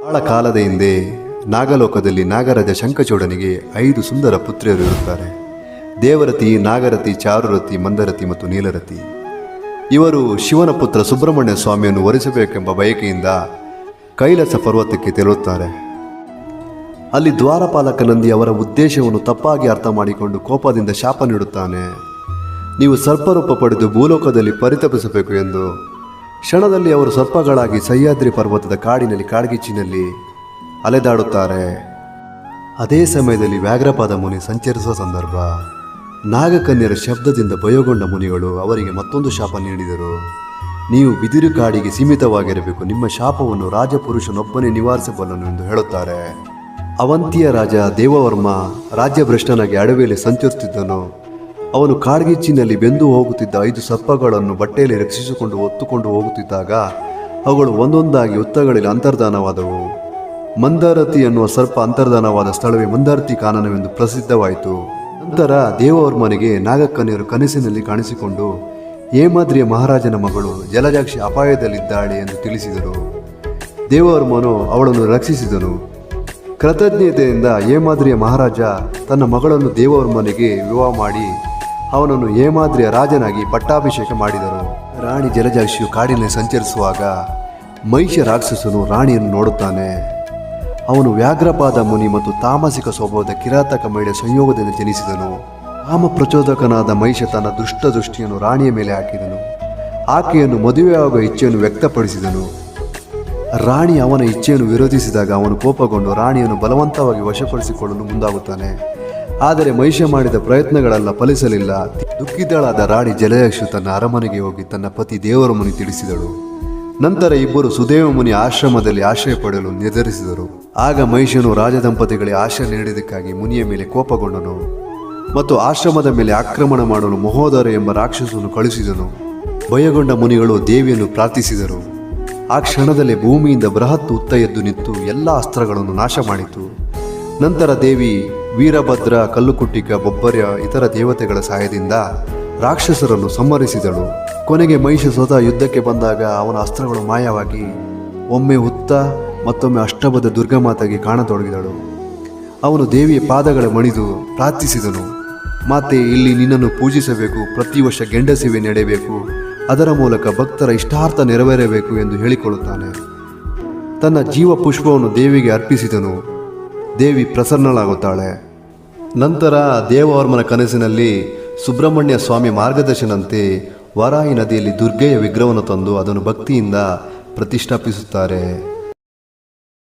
ಬಹಳ ಕಾಲದ ಹಿಂದೆ ನಾಗಲೋಕದಲ್ಲಿ ನಾಗರಾಜ ಶಂಖಚೂಡನಿಗೆ 5 ಸುಂದರ ಪುತ್ರಿಯರು ಇರುತ್ತಾರೆ. ದೇವರತಿ, ನಾಗರತಿ, ಚಾರುರತಿ, ಮಂದರತಿ ಮತ್ತು ನೀಲರತಿ. ಇವರು ಶಿವನ ಪುತ್ರ ಸುಬ್ರಹ್ಮಣ್ಯ ಸ್ವಾಮಿಯನ್ನು ವರಿಸಬೇಕೆಂಬ ಬಯಕೆಯಿಂದ ಕೈಲಾಸ ಪರ್ವತಕ್ಕೆ ತೆರಳುತ್ತಾರೆ. ಅಲ್ಲಿ ದ್ವಾರಪಾಲಕ ನಂದಿ ಅವರ ಉದ್ದೇಶವನ್ನು ತಪ್ಪಾಗಿ ಅರ್ಥ ಮಾಡಿಕೊಂಡು ಕೋಪದಿಂದ ಶಾಪ ನೀಡುತ್ತಾನೆ. ನೀವು ಸರ್ಪರೂಪ ಪಡೆದು ಭೂಲೋಕದಲ್ಲಿ ಪರಿತಪಿಸಬೇಕು ಎಂದು. ಕ್ಷಣದಲ್ಲಿ ಅವರು ಸರ್ಪಗಳಾಗಿ ಸಹ್ಯಾದ್ರಿ ಪರ್ವತದ ಕಾಡಿನಲ್ಲಿ ಕಾಡ್ಗಿಚ್ಚಿನಲ್ಲಿ ಅಲೆದಾಡುತ್ತಾರೆ. ಅದೇ ಸಮಯದಲ್ಲಿ ವ್ಯಾಘ್ರಪಾದ ಮುನಿ ಸಂಚರಿಸುವ ಸಂದರ್ಭ. ನಾಗಕನ್ಯರ ಶಬ್ದದಿಂದ ಭಯಗೊಂಡ ಮುನಿಗಳು ಅವರಿಗೆ ಮತ್ತೊಂದು ಶಾಪ ನೀಡಿದರು. ನೀವು ಬಿದಿರು ಕಾಡಿಗೆ ಸೀಮಿತವಾಗಿರಬೇಕು, ನಿಮ್ಮ ಶಾಪವನ್ನು ರಾಜಪುರುಷನೊಬ್ಬನೇ ನಿವಾರಿಸಬಲ್ಲನು ಎಂದು ಹೇಳುತ್ತಾರೆ. ಅವಂತಿಯ ರಾಜ ದೇವವರ್ಮ ರಾಜ್ಯಭ್ರಷ್ಟನಾಗಿ ಅಡವಿಯಲ್ಲಿ ಸಂಚರಿಸುತ್ತಿದ್ದನು. ಅವನು ಕಾಡ್ಗಿಚ್ಚಿನಲ್ಲಿ ಬೆಂದು ಹೋಗುತ್ತಿದ್ದ 5 ಸರ್ಪಗಳನ್ನು ಬಟ್ಟೆಯಲ್ಲಿ ರಕ್ಷಿಸಿಕೊಂಡು ಹೊತ್ತುಕೊಂಡು ಹೋಗುತ್ತಿದ್ದಾಗ ಅವುಗಳು ಒಂದೊಂದಾಗಿ ಹುತ್ತಗಳಲ್ಲಿ ಅಂತರ್ಧಾನವಾದವು. ಮಂದಾರತಿ ಎನ್ನುವ ಸರ್ಪ ಅಂತರ್ಧಾನವಾದ ಸ್ಥಳವೇ ಮಂದಾರತಿ ಕಾನನವೆಂದು ಪ್ರಸಿದ್ಧವಾಯಿತು. ನಂತರ ದೇವವರ್ಮನಿಗೆ ನಾಗಕನ್ಯರು ಕನಸಿನಲ್ಲಿ ಕಾಣಿಸಿಕೊಂಡು ಹೇಮಾದ್ರಿಯ ಮಹಾರಾಜನ ಮಗಳು ಜಲಜಾಕ್ಷಿ ಅಪಾಯದಲ್ಲಿದ್ದಾಳೆ ಎಂದು ತಿಳಿಸಿದರು. ದೇವವರ್ಮನು ಅವಳನ್ನು ರಕ್ಷಿಸಿದನು. ಕೃತಜ್ಞತೆಯಿಂದ ಹೇಮಾದ್ರಿಯ ಮಹಾರಾಜ ತನ್ನ ಮಗಳನ್ನು ದೇವವರ್ಮನಿಗೆ ವಿವಾಹ ಮಾಡಿ ಅವನನ್ನು ಹೇಮಾದ್ರಿಯ ರಾಜನಾಗಿ ಪಟ್ಟಾಭಿಷೇಕ ಮಾಡಿದರು. ರಾಣಿ ಜಲಜಾಕ್ಷಿಯು ಕಾಡಿನಲ್ಲಿ ಸಂಚರಿಸುವಾಗ ಮಹಿಷ ರಾಕ್ಷಸನು ರಾಣಿಯನ್ನು ನೋಡುತ್ತಾನೆ. ಅವನು ವ್ಯಾಘ್ರಪಾದ ಮುನಿ ಮತ್ತು ತಾಮಸಿಕ ಸ್ವಭಾವದ ಕಿರಾತಕ ಮಹಿಳೆ ಸಂಯೋಗದಿಂದ ಜನಿಸಿದನು. ಕಾಮ ಪ್ರಚೋದಕನಾದ ಮಹಿಷ ತನ್ನ ದುಷ್ಟ ದೃಷ್ಟಿಯನ್ನು ರಾಣಿಯ ಮೇಲೆ ಹಾಕಿದನು. ಆಕೆಯನ್ನು ಮದುವೆಯಾಗುವ ಇಚ್ಛೆಯನ್ನು ವ್ಯಕ್ತಪಡಿಸಿದನು. ರಾಣಿ ಅವನ ಇಚ್ಛೆಯನ್ನು ವಿರೋಧಿಸಿದಾಗ ಅವನು ಕೋಪಗೊಂಡು ರಾಣಿಯನ್ನು ಬಲವಂತವಾಗಿ ವಶಪಡಿಸಿಕೊಳ್ಳಲು ಮುಂದಾಗುತ್ತಾನೆ. ಆದರೆ ಮಹಿಷ ಮಾಡಿದ ಪ್ರಯತ್ನಗಳೆಲ್ಲ ಫಲಿಸಲಿಲ್ಲ. ದುಃಖಿತಳಾದ ರಾಣಿ ಜಲಜಾಕ್ಷಿ ತನ್ನ ಅರಮನೆಗೆ ಹೋಗಿ ತನ್ನ ಪತಿ ದೇವವರ್ಮನಿಗೆ ತಿಳಿಸಿದಳು. ನಂತರ ಇಬ್ಬರು ಸುದೇವ ಮುನಿ ಆಶ್ರಮದಲ್ಲಿ ಆಶ್ರಯ ಪಡೆಯಲು ನಿರ್ಧರಿಸಿದರು. ಆಗ ಮಹಿಷನು ರಾಜದಂಪತಿಗಳಿಗೆ ಆಶ್ರಯ ನೀಡಿದ್ದಕ್ಕಾಗಿ ಮುನಿಯ ಮೇಲೆ ಕೋಪಗೊಂಡನು ಮತ್ತು ಆಶ್ರಮದ ಮೇಲೆ ಆಕ್ರಮಣ ಮಾಡಲು ಮಹೋದರ ಎಂಬ ರಾಕ್ಷಸನು ಕಳುಹಿಸಿದನು. ಭಯಗೊಂಡ ಮುನಿಗಳು ದೇವಿಯನ್ನು ಪ್ರಾರ್ಥಿಸಿದರು. ಆ ಕ್ಷಣದಲ್ಲೇ ಭೂಮಿಯಿಂದ ಬೃಹತ್ ಹುತ್ತ ಎದ್ದು ನಿಂತು ಎಲ್ಲ ಅಸ್ತ್ರಗಳನ್ನು ನಾಶ ಮಾಡಿತು. ನಂತರ ದೇವಿ ವೀರಭದ್ರ, ಕಲ್ಲುಕುಟ್ಟಿಕ, ಬೊಬ್ಬರ್ಯ ಇತರ ದೇವತೆಗಳ ಸಹಾಯದಿಂದ ರಾಕ್ಷಸರನ್ನು ಸಂಹರಿಸಿದಳು. ಕೊನೆಗೆ ಮಹಿಷ ಸ್ವತಃ ಯುದ್ಧಕ್ಕೆ ಬಂದಾಗ ಅವನ ಅಸ್ತ್ರಗಳು ಮಾಯವಾಗಿ ಒಮ್ಮೆ ಹುತ್ತ ಮತ್ತೊಮ್ಮೆ ಅಷ್ಟಬದ್ಧ ದುರ್ಗಾಮಾತೆಗೆ ಕಾಣತೊಡಗಿದಳು. ಅವನು ದೇವಿಯ ಪಾದಗಳ ಮಣಿದು ಪ್ರಾರ್ಥಿಸಿದನು. ಮಾತೆ, ಇಲ್ಲಿ ನಿನ್ನನ್ನು ಪೂಜಿಸಬೇಕು, ಪ್ರತಿ ವರ್ಷ ಗೆಂಡ ಸೇವೆ ನಡೆಯಬೇಕು, ಅದರ ಮೂಲಕ ಭಕ್ತರ ಇಷ್ಟಾರ್ಥ ನೆರವೇರಬೇಕು ಎಂದು ಹೇಳಿಕೊಳ್ಳುತ್ತಾನೆ. ತನ್ನ ಜೀವ ಪುಷ್ಪವನ್ನು ದೇವಿಗೆ ಅರ್ಪಿಸಿದನು. ದೇವಿ ಪ್ರಸನ್ನಳಾಗುತ್ತಾಳೆ. ನಂತರ ದೇವವರ್ಮನ ಕನಸಿನಲ್ಲಿ ಸುಬ್ರಹ್ಮಣ್ಯ ಸ್ವಾಮಿ ಮಾರ್ಗದರ್ಶನಂತೆ ವರಾಹಿ ನದಿಯಲ್ಲಿ ದುರ್ಗೆಯ ವಿಗ್ರಹವನ್ನು ತಂದು ಅದನ್ನು ಭಕ್ತಿಯಿಂದ ಪ್ರತಿಷ್ಠಾಪಿಸುತ್ತಾರೆ.